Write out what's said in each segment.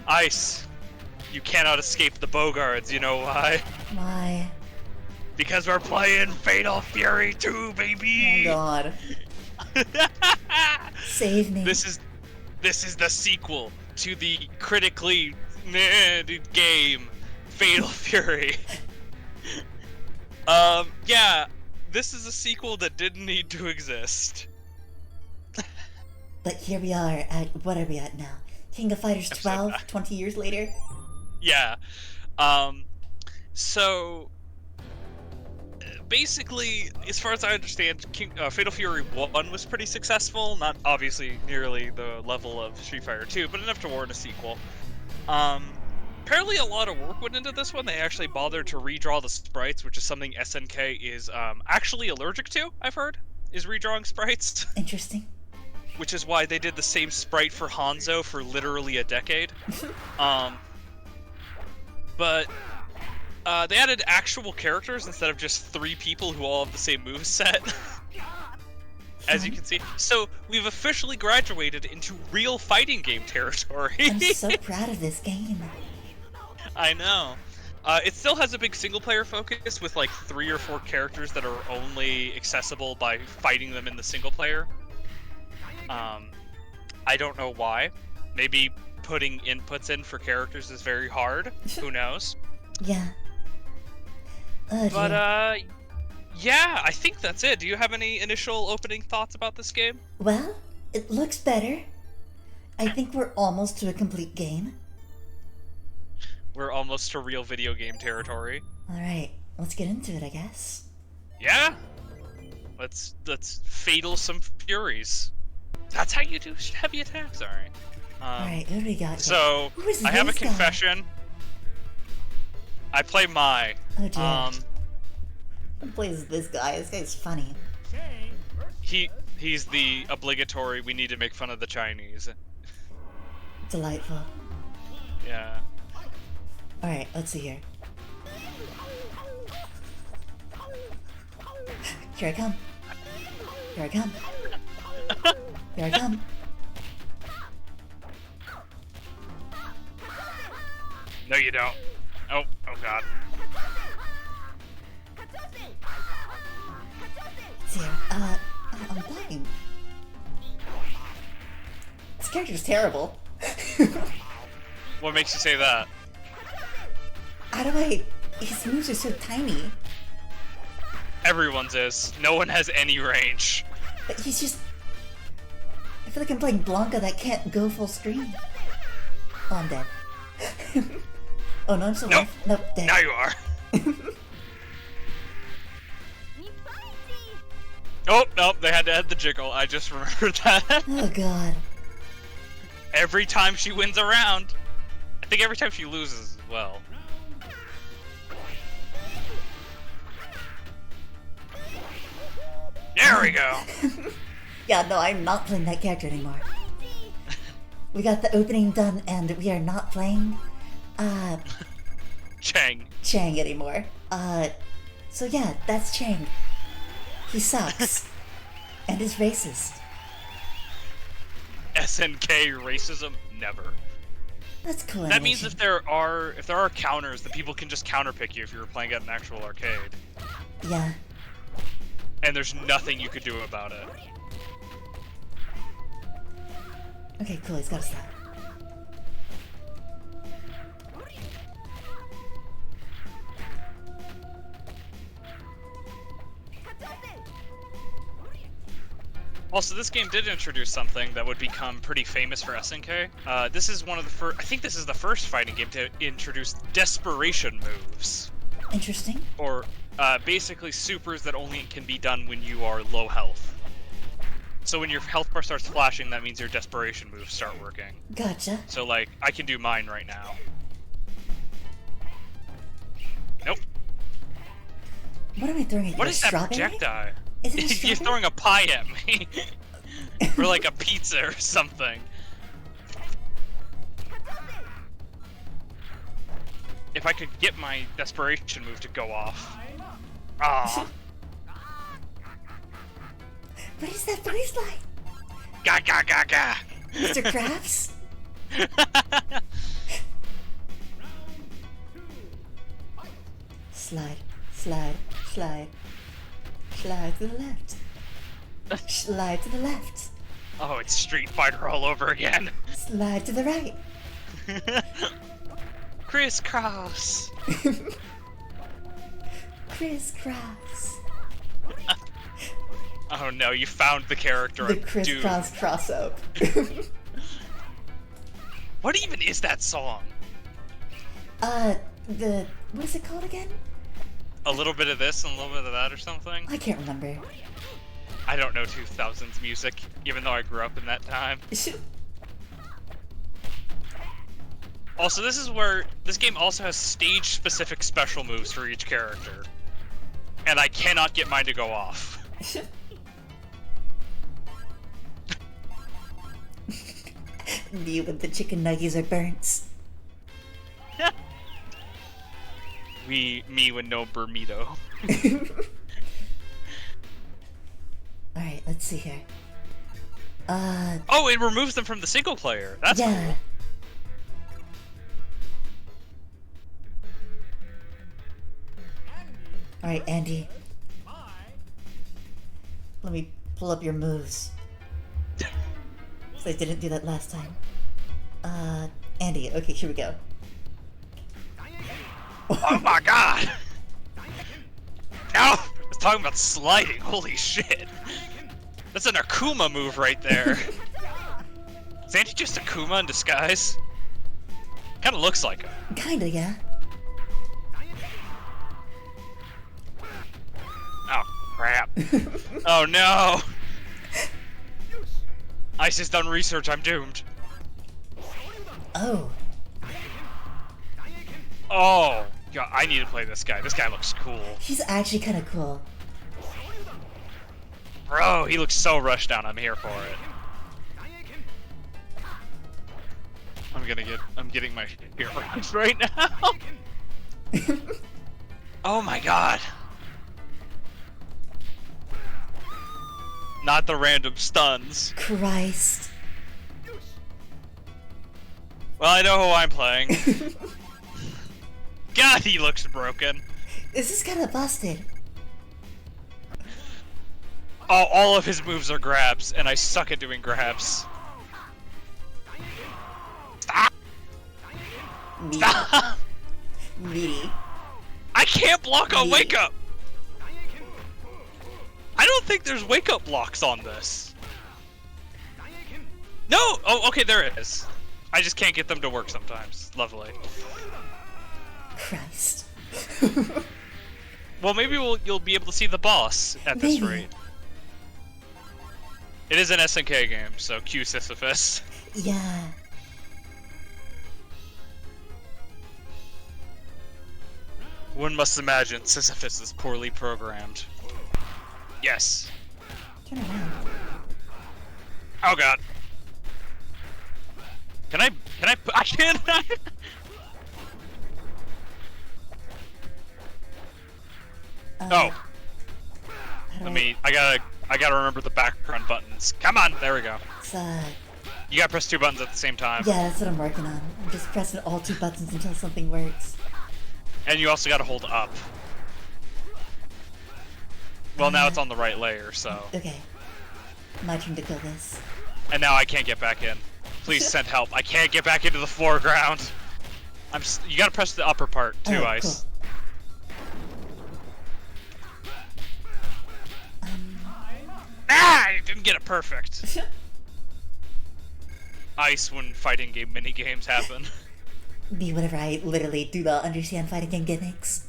Ice, you cannot escape the Bogards, you know why? Why? Because we're playing Fatal Fury 2, baby! Oh god. Save me. This is the sequel to the critically meh game, Fatal Fury. Yeah, this is a sequel that didn't need to exist. But here we are at, what are we at now? King of Fighters 12, 20 years later? Yeah. So basically, as far as I understand, Fatal Fury 1 was pretty successful. Not obviously nearly the level of Street Fighter 2, but enough to warrant a sequel. Apparently a lot of work went into this one. They actually bothered to redraw the sprites, which is something SNK is actually allergic to, I've heard, is redrawing sprites. Interesting. Which is why they did the same sprite for Hanzo for literally a decade. But they added actual characters instead of just 3 people who all have the same moveset. As you can see. So we've officially graduated into real fighting game territory. I'm so proud of this game. I know. It still has a big single-player focus with like 3 or 4 characters that are only accessible by fighting them in the single-player. I don't know why. Maybe putting inputs in for characters is very hard. Who knows? Yeah. Oh, but, yeah, I think that's it. Do you have any initial opening thoughts about this game? Well, it looks better. I think we're almost to a complete game. We're almost to real video game territory. Alright, let's get into it, I guess. Yeah? Let's fatal some furies. That's how you do heavy attacks, alright. Alright, who do we got? So, I have a confession. I play Mai. Oh dear. Who plays this guy? This guy's funny. He's the obligatory, we need to make fun of the Chinese. Delightful. Yeah. Alright, let's see here. Here I come. Here I come. Here I come. No, you don't. Oh god. Let's see here. I'm dying. This character's terrible. What makes you say that? How do I... His moves are so tiny. Everyone's is. No one has any range. But he's just... I feel like I'm playing Blanca that can't go full screen. Oh, I'm dead. Oh, no, I'm still alive. Nope, dead. Now you are. Oh, nope, they had to add the jiggle. I just remembered that. Oh, God. Every time she wins a round. I think every time she loses as well. There we go. Yeah, no, I'm not playing that character anymore. We got the opening done, and we are not playing, Chang anymore. So yeah, that's Chang. He sucks. And is racist. SNK racism? Never. That's cool. That means if there are counters, then people can just counterpick you if you were playing at an actual arcade. Yeah. And there's nothing you could do about it. Okay, cool, he's gotta stop. Also, this game did introduce something that would become pretty famous for SNK. This is one of the first... I think this is the first fighting game to introduce desperation moves. Interesting. Or, basically supers that only can be done when you are low health. So when your health bar starts flashing, that means your desperation moves start working. Gotcha. So, like, I can do mine right now. Nope. What am I throwing at you? What is that strawberry? projectile? Is it a strawberry? You're throwing a pie at me. Or like a pizza or something. If I could get my desperation move to go off. Ah. What is that voice like? Ga ga ga ga. Mr. Krabs? to the left. Slide to the left. Oh, it's Street Fighter all over again. Slide to the right. Crisscross. Crisscross. Oh no, you found the character. The crisscross cross up. What even is that song? What is it called again? A little bit of this and a little bit of that or something? I can't remember. I don't know 2000s music, even though I grew up in that time. Also, this is where this game also has stage-specific special moves for each character. And I cannot get mine to go off. Me with the chicken nuggies are burnt. Me with no burrito. Alright, let's see here. Oh, it removes them from the single player. That's yeah. cool. Alright, Andy. Let me pull up your moves. So I didn't do that last time. Andy, okay, here we go. Oh my god! Now, I was talking about sliding, holy shit. That's an Akuma move right there. Is Andy just Akuma in disguise? Kinda looks like him. Kinda, yeah. Oh, crap. Oh no! Ice has done research, I'm doomed. Oh. Oh, God, I need to play this guy. This guy looks cool. He's actually kinda cool. Bro, he looks so rushed down. I'm here for it. I'm getting my ear rushed right now. Oh my god. Not the random stuns. Christ. Well, I know who I'm playing. God, he looks broken. This is kinda busted. Oh, all of his moves are grabs, and I suck at doing grabs. Stop! Meaty. Stop! Meaty. I can't block a Me. wake up! I don't think there's wake up blocks on this. No! Oh, okay, there it is. I just can't get them to work sometimes. Lovely. Christ. Well, maybe you'll be able to see the boss at this Maybe. rate. It is an SNK game, so cue Sisyphus. Yeah. One must imagine Sisyphus is poorly programmed. Yes. Turn around. Oh god. I can't. Oh. I gotta remember the background buttons. Come on, there we go. It's, You gotta press 2 buttons at the same time. yeah, that's what I'm working on. I'm just pressing all 2 buttons until something works. And you also gotta hold up. Well, now it's on the right layer, so. Okay. My turn to kill this. And now I can't get back in. Please send help. I can't get back into the foreground. You gotta press the upper part too, Oh, Ice. cool. I didn't get it perfect. Ice when fighting game mini games happen. Me, whenever I literally do not understand fighting game gimmicks.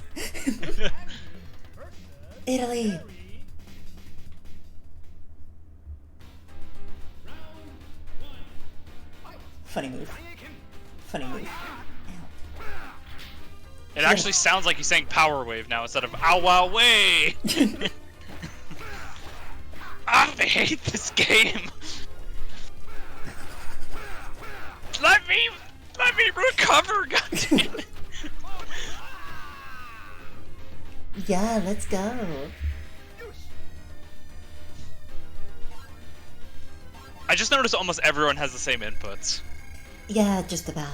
Italy! Funny move. Funny move. Ow. It actually sounds like he's saying Power Wave now instead of Ow Wow Way! I hate this game! Let me recover, goddammit! Yeah, let's go. I just noticed almost everyone has the same inputs. Yeah, just about.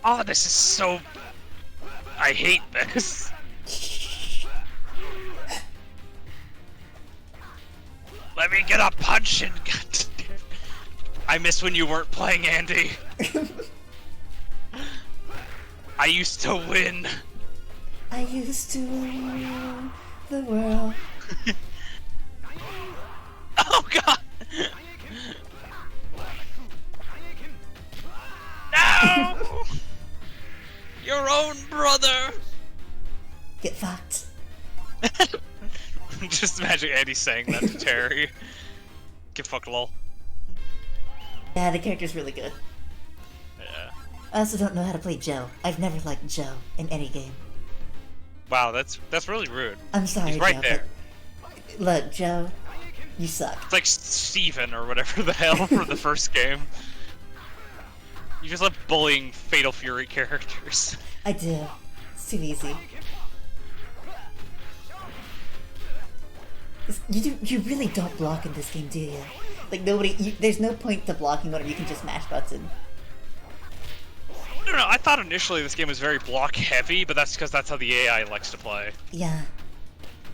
Oh, this is so... I hate this. Let me get a punch in. I miss when you weren't playing, Andy. I used to win. I used to rule the world. Oh god! No! Your own brother! Get fucked. Just imagine Andy saying that to Terry. Get fucked, lol. Yeah, the character's really good. Yeah. I also don't know how to play Joe. I've never liked Joe in any game. Wow, that's really rude. I'm sorry, He's right Joe, there. but look, Joe, you suck. It's like Steven or whatever the hell for the first game. You just love bullying Fatal Fury characters. I do. It's too easy. You really don't block in this game, do you? Like there's no point to blocking whenever you can just mash button. I don't know, I thought initially this game was very block heavy, but that's because that's how the AI likes to play. Yeah.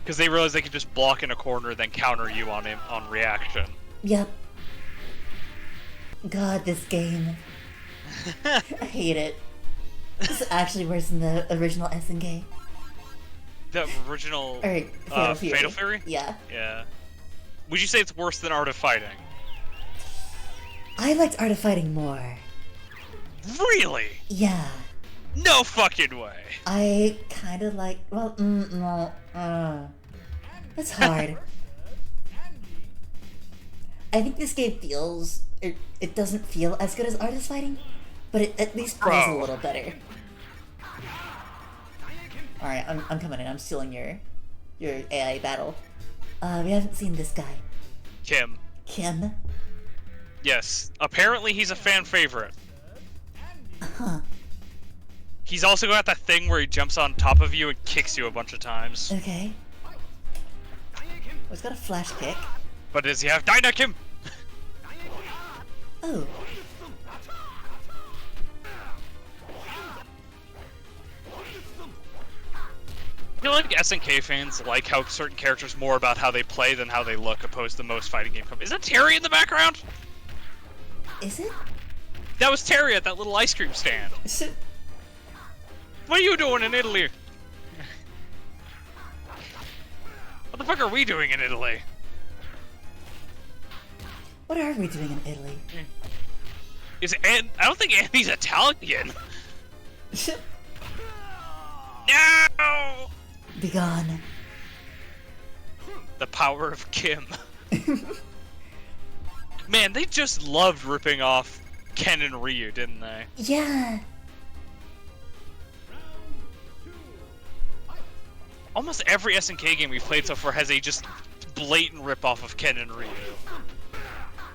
Because they realize they can just block in a corner, then counter you on reaction. Yep. God, this game. I hate it. This is actually worse than the original SNK. The original Or Fatal Fury. Fatal Fury? Yeah. Yeah. Would you say it's worse than Art of Fighting? I liked Art of Fighting more. Really? Yeah. No fucking way. I kind of like. Well, no. That's hard. I think this game feels. It doesn't feel as good as Art of Fighting, but it at least plays a little better. Alright, I'm coming in. I'm stealing your AI battle. We haven't seen this guy. Kim. Kim? Yes. Apparently he's a fan favorite. Huh. He's also got that thing where he jumps on top of you and kicks you a bunch of times. Okay. Oh, he's got a flash kick. But does he have Dyna Kim? Oh. I feel like SNK fans like how certain characters more about how they play than how they look, opposed to most fighting game companies. Is that Terry in the background? Is it? That was Terry at that little ice cream stand. What are you doing in Italy? What the fuck are we doing in Italy? What are we doing in Italy? I don't think Andy's Italian. No! Be gone. The power of Kim. Man, they just loved ripping off Ken and Ryu, didn't they? Yeah. Almost every SNK game we've played so far has a just blatant rip-off of Ken and Ryu.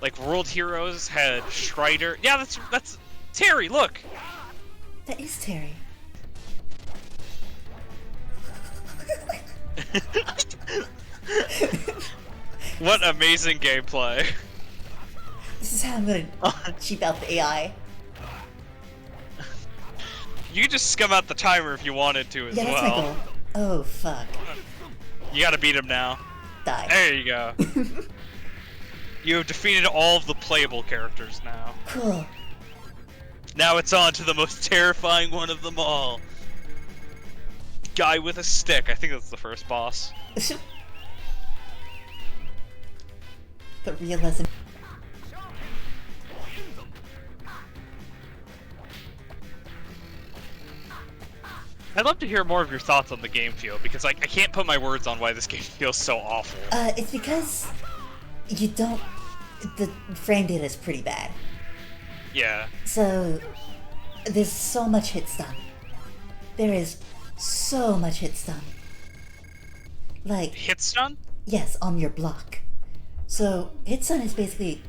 Like World Heroes had Strider. Yeah, that's Terry, look! That is Terry. What amazing gameplay. This is how I'm gonna cheap out the AI. You could just scum out the timer if you wanted to as Yeah, that's well. my goal. Oh, fuck. You gotta beat him now. Die. There you go. You have defeated all of the playable characters now. Cool. Now it's on to the most terrifying one of them all. Guy with a stick. I think that's the first boss. But realism. I'd love to hear more of your thoughts on the game feel, because like I can't put my words on why this game feels so awful. It's because you don't. The frame data is pretty bad. Yeah. So there's so much hit stun. There is so much hit stun. Like Hit stun? yes, on your block. So hit stun is basically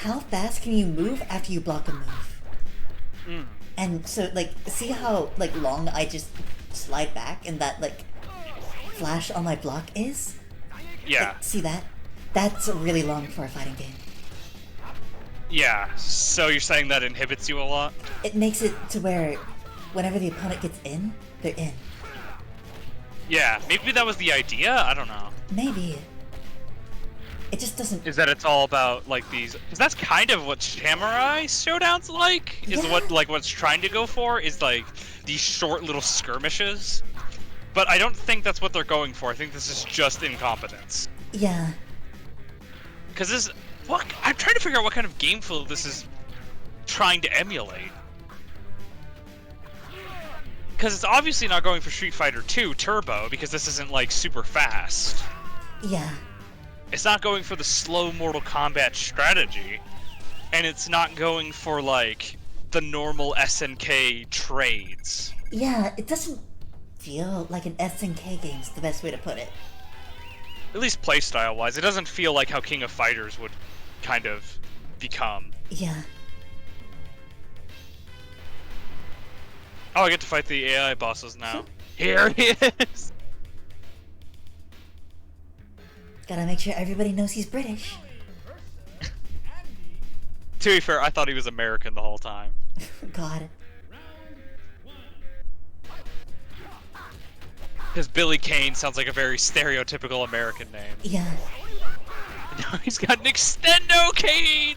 how fast can you move after you block a move. Mm. And so like see how like long I just slide back and that like flash on my block is? Yeah. Like, see that? That's really long for a fighting game. Yeah. So you're saying that inhibits you a lot? It makes it to where whenever the opponent gets in, they're in. Yeah, maybe that was the idea. I don't know. Maybe. It just doesn't. Is that it's all about like these? Because that's kind of what Samurai Showdown's like. Is Yeah. what's trying to go for is like these short little skirmishes. But I don't think that's what they're going for. I think this is just incompetence. Yeah. Because this, what I'm trying to figure out what kind of game flow this is trying to emulate. Because it's obviously not going for Street Fighter 2 Turbo, because this isn't like super fast. Yeah. It's not going for the slow Mortal Kombat strategy, and it's not going for like the normal SNK trades. Yeah, it doesn't feel like an SNK game's the best way to put it. At least playstyle wise, it doesn't feel like how King of Fighters would kind of become. Yeah. Oh, I get to fight the AI bosses now. Here he is! Gotta make sure everybody knows he's British. To be fair, I thought he was American the whole time. God. Because Billy Kane sounds like a very stereotypical American name. Yeah. Now he's got an Extendo Kane!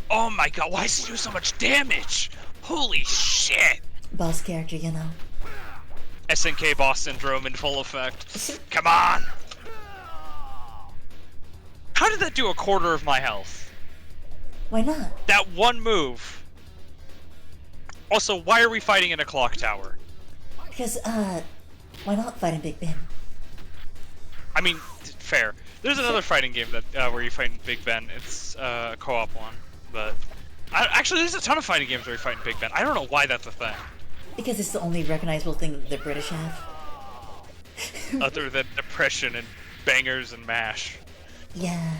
Oh my god, why does he do so much damage? Holy shit! Boss character, you know. SNK boss syndrome in full effect. Come on! How did that do a quarter of my health? Why not? That one move. Also, why are we fighting in a clock tower? Because, why not fight in Big Ben? I mean, fair. There's another fighting game that where you fight in Big Ben. It's a co-op one, but actually, there's a ton of fighting games where you fight in Big Ben. I don't know why that's a thing. Because it's the only recognizable thing the British have. Other than Depression and Bangers and Mash. Yeah.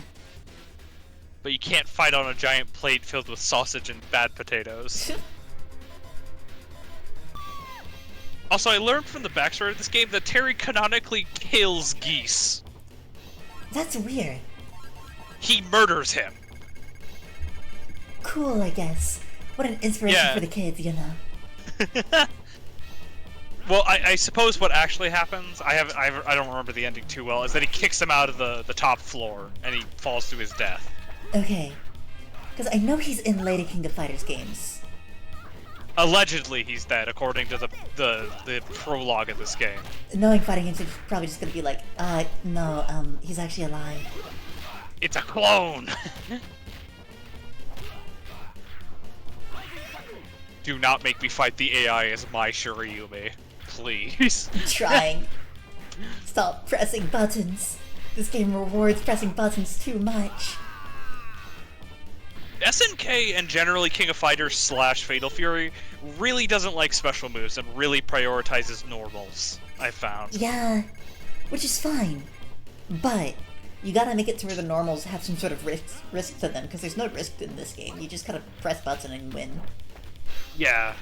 But you can't fight on a giant plate filled with sausage and bad potatoes. Also, I learned from the backstory of this game that Terry canonically kills Geese. That's weird. He murders him. Cool, I guess. What an inspiration for the kids, you know. Well, I suppose what actually happens, I don't remember the ending too well, is that he kicks him out of the top floor and he falls to his death. Okay. Because I know he's in later King of Fighters games. Allegedly, he's dead, according to the prologue of this game. Knowing fighting games, it's probably just gonna be like, no, he's actually alive. It's a clone! Do not make me fight the AI as my Shirayumi. Please. I'm trying. Stop pressing buttons. This game rewards pressing buttons too much. SNK and generally King of Fighters / Fatal Fury really doesn't like special moves and really prioritizes normals, I've found. Yeah, which is fine. But you gotta make it to where the normals have some sort of risk to them, because there's no risk in this game. You just gotta press button and win. Yeah.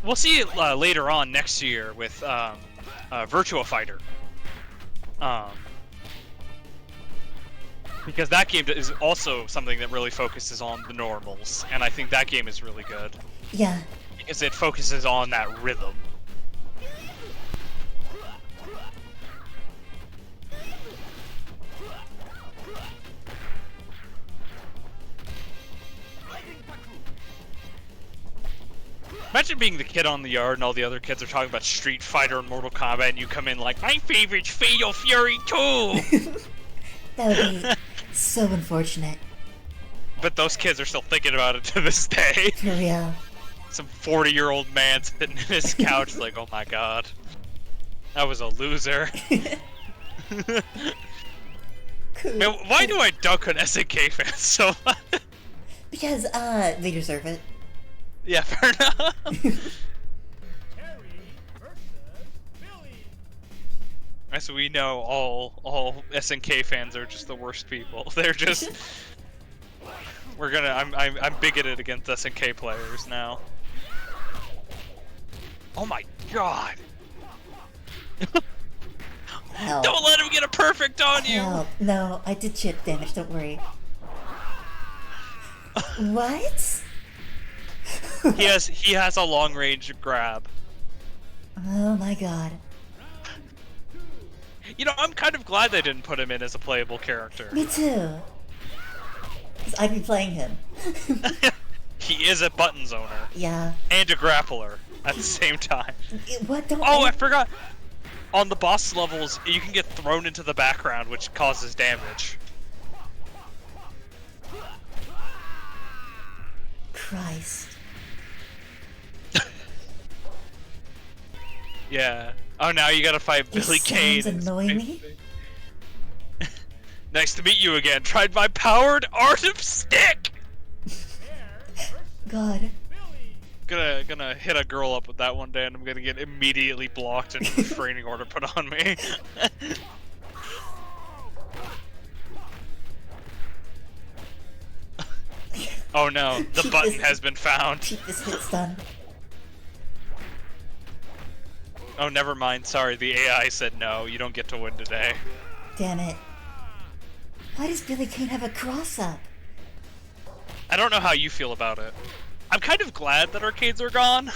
We'll see it later on next year with Virtua Fighter. Because that game is also something that really focuses on the normals, and I think that game is really good. Yeah. Because it focuses on that rhythm. Imagine being the kid on the yard and all the other kids are talking about Street Fighter and Mortal Kombat and you come in like, my favorite's Fatal Fury 2! That would be so unfortunate. But those kids are still thinking about it to this day. For real. Some 40-year-old man sitting in his couch like, oh my god. I was a loser. Cool. Man, why do I dunk on SNK fans so much? Because, they deserve it. Yeah, fair enough. As we know, all SNK fans are just the worst people. They're just I'm bigoted against SNK players now. Oh my god. Help. Don't let him get a perfect on you. Help. No, I did chip damage, don't worry. What? He has a long range grab. Oh my god. You know, I'm kind of glad they didn't put him in as a playable character. Me too. 'Cause I'd be playing him. He is a button zoner. Yeah. And a grappler at the same time. What? Don't. Oh, I forgot. On the boss levels, you can get thrown into the background, which causes damage. Christ. Yeah. Oh, now you gotta fight Billy Kane. Sounds annoying me. Nice to meet you again. Tried my powered art of stick. God. Gonna hit a girl up with that one day, and I'm gonna get immediately blocked and a restraining order put on me. Oh no, the button has been found. Keep this hit stun. Oh, never mind. Sorry, the AI said no. You don't get to win today. Damn it. Why does Billy Kane have a cross-up? I don't know how you feel about it. I'm kind of glad that arcades are gone,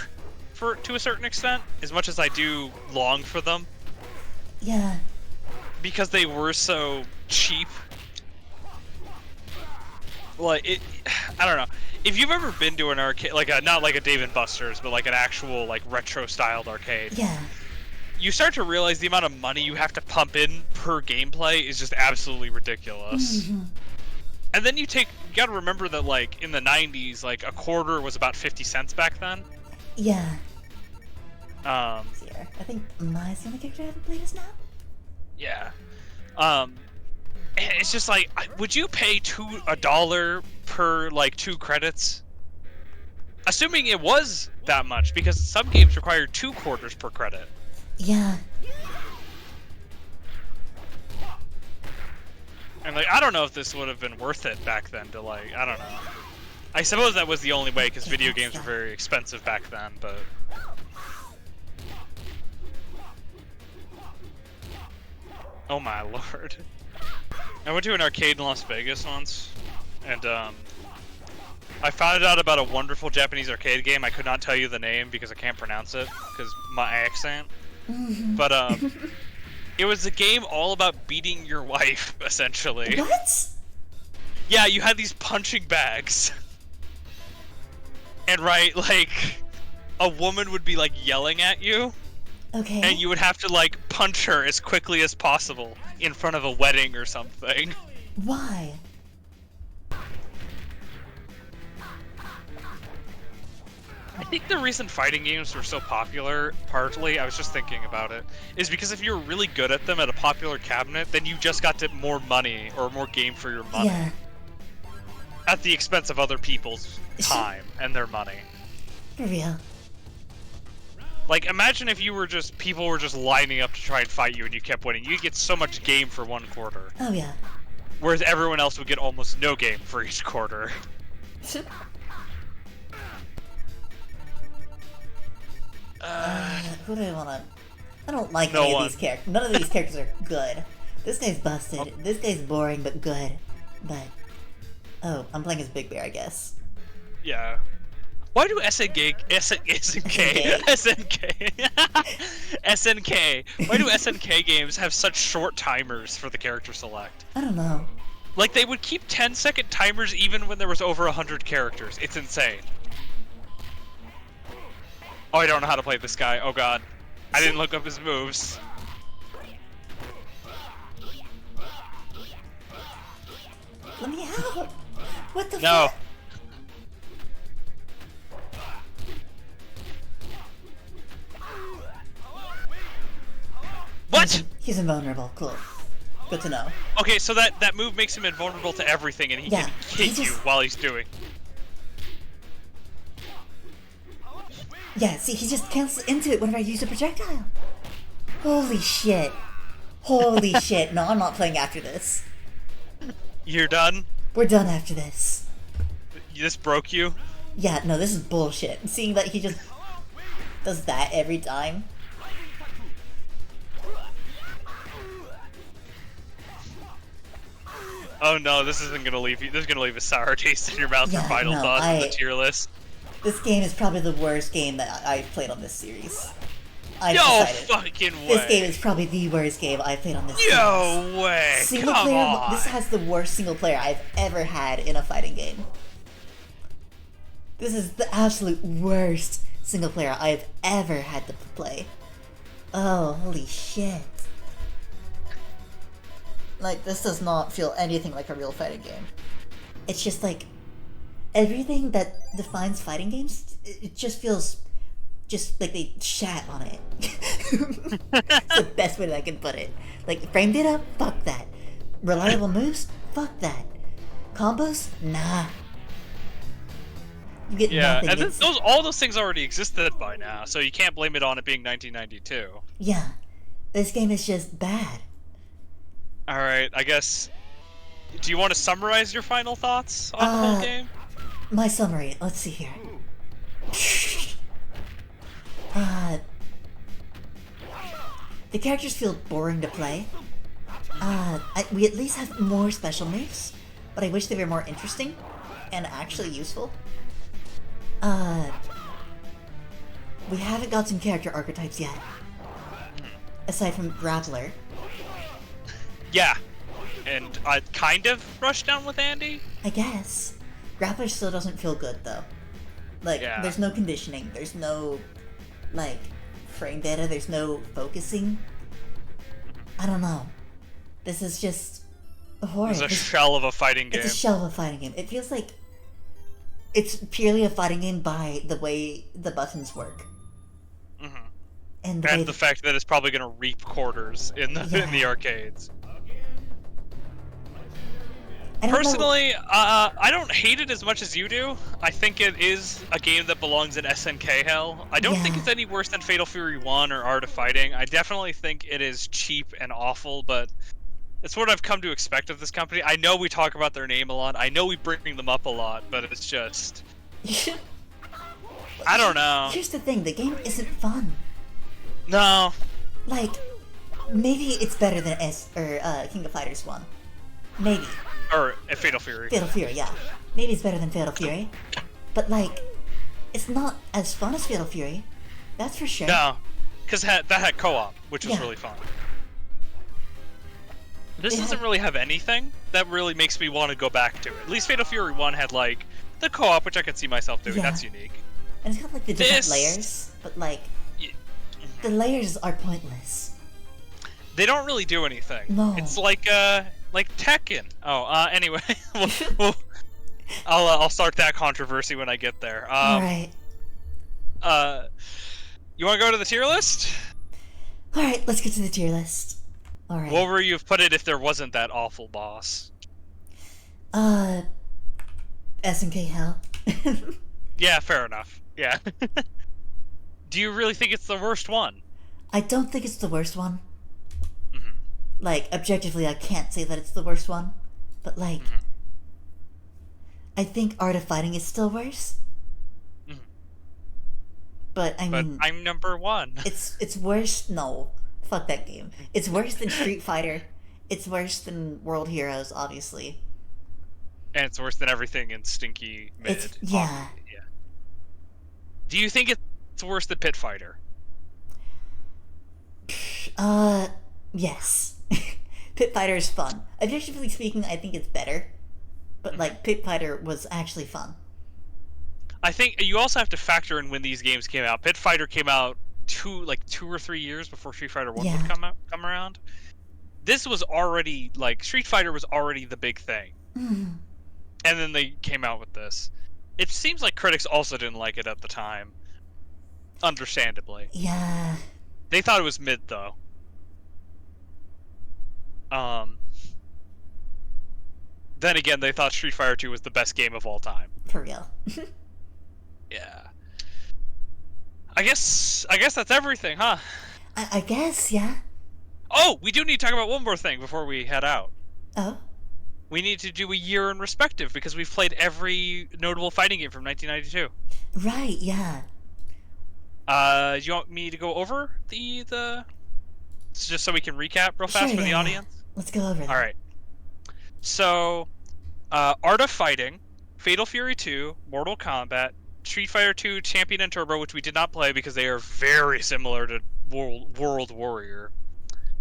to a certain extent, as much as I do long for them. Yeah. Because they were so cheap. Like, I don't know. If you've ever been to an arcade, like not like a Dave & Buster's, but like an actual like retro-styled arcade. Yeah. You start to realize the amount of money you have to pump in per gameplay is just absolutely ridiculous. Mm-hmm. And then you gotta remember that like in the 90s, like a quarter was about 50 cents back then. Yeah. Here. I think Mai's the only character I haven't played as now. Yeah. It's just like, would you pay $1 per like 2 credits? Assuming it was that much, because some games require 2 quarters per credit. Yeah. And like, I don't know if this would have been worth it back then to like, I don't know. I suppose that was the only way, because video games were very expensive back then, but... Oh my lord. I went to an arcade in Las Vegas once, and I found out about a wonderful Japanese arcade game. I could not tell you the name because I can't pronounce it, because my accent. But it was a game all about beating your wife, essentially. What? Yeah, you had these punching bags. And right, like, a woman would be like yelling at you. Okay. And you would have to like punch her as quickly as possible in front of a wedding or something. Why? I think the reason fighting games were so popular, partly, I was just thinking about it, is because if you were really good at them at a popular cabinet, then you just got to more money or more game for your money. Yeah. At the expense of other people's time and their money. For real. Like, imagine if people were just lining up to try and fight you and you kept winning. You'd get so much game for 1 quarter. Oh yeah. Whereas everyone else would get almost no game for each quarter. Who do I wanna... I don't like No any one. of these characters. None of these characters are good. This guy's busted. This guy's boring but good. But... Oh, I'm playing as Big Bear, I guess. Yeah. Why do SNK, why do SNK games have such short timers for the character select? I don't know. Like, they would keep 10-second timers even when there was over 100 characters. It's insane. Oh, I don't know how to play this guy. Oh god. I didn't look up his moves. Let me out! What the No. fuck? What? He's invulnerable. Cool. Good to know. Okay, so that move makes him invulnerable to everything, and he Yeah, can he hit you just- while he's doing. Yeah, see, he just cancels into it whenever I use a projectile. Holy shit. Holy shit. No, I'm not playing after this. You're done? We're done after this. This broke you? Yeah, no, this is bullshit. Seeing that he just does that every time. Oh no, this isn't gonna leave you. This is gonna leave a sour taste in your mouth Yeah, for final no, thoughts on the tier list. This game is probably the worst game that I've played on this series. I've No decided. fucking way. This game is probably the worst game I've played on this series. No way. Single Come player. on. This has the worst single player I've ever had in a fighting game. This is the absolute worst single player I've ever had to play. Oh, holy shit. Like, this does not feel anything like a real fighting game. It's just like, everything that defines fighting games, it just feels just like they shat on it. It's the best way that I can put it. Like, frame data? Fuck that. Reliable moves? Fuck that. Combos? Nah. You get nothing. And all those things already existed by now, so you can't blame it on it being 1992. Yeah. This game is just bad. Alright, I guess... Do you want to summarize your final thoughts on the whole game? My summary, let's see here. The characters feel boring to play. We at least have more special moves, but I wish they were more interesting and actually useful. We haven't got some character archetypes yet. Aside from Grappler. Yeah. And I kind of rushed down with Andy? I guess. Grappler still doesn't feel good, though. Like, there's no conditioning, there's no, like, frame data, there's no focusing. I don't know. This is just horrible. It's a shell of a fighting game. It's a shell of a fighting game. It feels like it's purely a fighting game by the way the buttons work. Mm-hmm. And the fact that it's probably going to reap quarters in the arcades. Personally, I don't hate it as much as you do. I think it is a game that belongs in SNK hell. I don't think it's any worse than Fatal Fury 1 or Art of Fighting. I definitely think it is cheap and awful, but it's what I've come to expect of this company. I know we talk about their name a lot. I know we bring them up a lot, but it's just... I don't know. Here's the thing, the game isn't fun. No. Like, maybe it's better than King of Fighters 1. Maybe. Or Fatal Fury. Fatal Fury, yeah. Maybe it's better than Fatal Fury. But, like, it's not as fun as Fatal Fury. That's for sure. No. Because that had co-op, which was really fun. This doesn't really have anything that really makes me want to go back to it. At least Fatal Fury 1 had, like, the co-op, which I could see myself doing. That's unique. And it's got, like, the different layers, but, like, the layers are pointless. They don't really do anything. No. It's like Tekken. Oh, anyway, I'll start that controversy when I get there. Alright. You want to go to the tier list? Alright, let's get to the tier list. Alright. Where would you have put it if there wasn't that awful boss? SNK hell. Yeah, fair enough. Yeah. Do you really think it's the worst one? I don't think it's the worst one. Like, objectively, I can't say that it's the worst one. But, like, I think Art of Fighting is still worse. But, I mean... But I'm number one. It's worse... No. Fuck that game. It's worse than Street Fighter. It's worse than World Heroes, obviously. And it's worse than everything in Stinky Mid. Yeah. Do you think it's worse than Pit Fighter? Yes. Pit Fighter is fun. Objectively speaking, I think it's better. But, like, Pit Fighter was actually fun. I think you also have to factor in when these games came out. Pit Fighter came out 2 or 3 years before Street Fighter 1 would come around. This was already, like, Street Fighter was already the big thing. And then they came out with this. It seems like critics also didn't like it at the time. Understandably. Yeah. They thought it was mid, though. Then again, they thought Street Fighter 2 was the best game of all time. For real. Yeah. I guess that's everything, huh? I guess, yeah. Oh, we do need to talk about one more thing before we head out. Oh? We need to do a year in respective, because we've played every notable fighting game from 1992. Right, yeah. Do you want me to go over the just so we can recap real fast for the audience? Let's go over that. Alright. So, Art of Fighting, Fatal Fury 2, Mortal Kombat, Street Fighter 2 Champion and Turbo, which we did not play because they are very similar to World Warrior,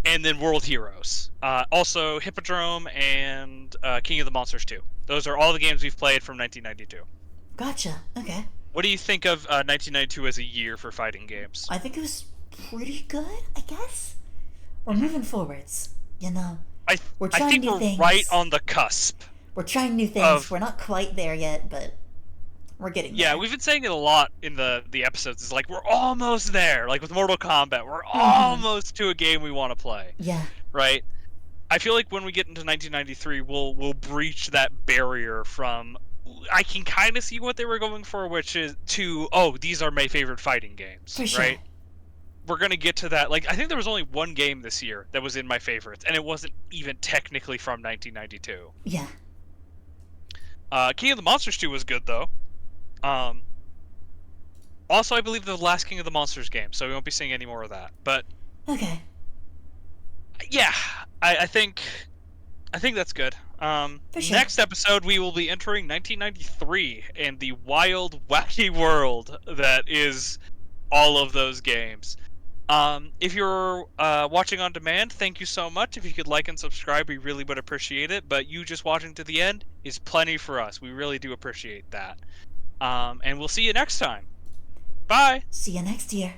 and then World Heroes. Also Hippodrome and King of the Monsters 2. Those are all the games we've played from 1992. Gotcha. Okay. What do you think of 1992 as a year for fighting games? I think it was pretty good, I guess. We're moving forwards, you know. I We're I trying think new we're things. right on the cusp. We're trying new things. Of, We're not quite there yet, but we're getting there. yeah, we've been saying it a lot in the episodes. It's like we're almost there. Like with Mortal Kombat, we're almost to a game we want to play. Yeah. Right? I feel like when we get into 1993, we'll breach that barrier from I can kind of see what they were going for, which is to these are my favorite fighting games, For sure. right? We're gonna get to that. Like I think there was only one game this year that was in my favorites, and it wasn't even technically from 1992. Yeah. King of the Monsters 2 was good though. Also, I believe the last King of the Monsters game, so we won't be seeing any more of that. But Okay. yeah, I think that's good. For sure. Next episode, we will be entering 1993 and the wild, wacky world that is all of those games. If you're watching on demand, thank you so much. If you could like and subscribe, we really would appreciate it. But you just watching to the end is plenty for us. We really do appreciate that. And we'll see you next time. Bye! See you next year.